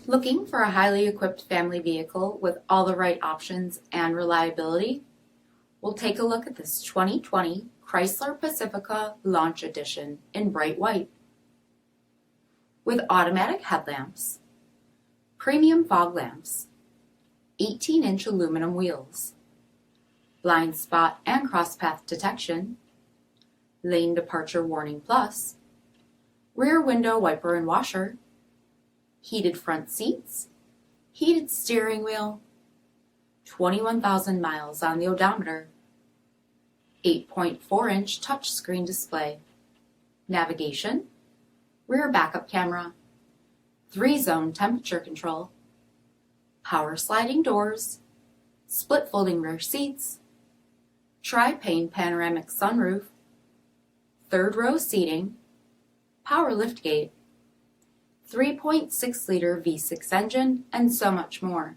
Looking for a highly equipped family vehicle with all the right options and reliability? We'll take a look at this 2020 Chrysler Pacifica Launch Edition in bright white. With automatic headlamps, premium fog lamps, 18-inch aluminum wheels, blind spot and crosspath detection, lane departure warning plus, rear window wiper and washer, heated front seats, heated steering wheel, 21,000 miles on the odometer, 8.4-inch touchscreen display, navigation, rear backup camera, 3-zone temperature control, power sliding doors, split folding rear seats, TRI-PANE panoramic sunroof, third row seating, power liftgate, 3.6-liter V6 engine, and so much more.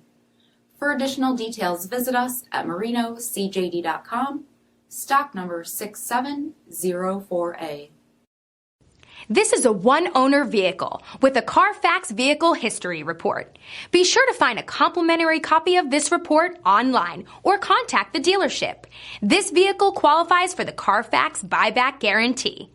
For additional details, visit us at marinocjd.com, stock number 6704A. This is a one-owner vehicle with a Carfax Vehicle History Report. Be sure to find a complimentary copy of this report online or contact the dealership. This vehicle qualifies for the Carfax Buyback Guarantee.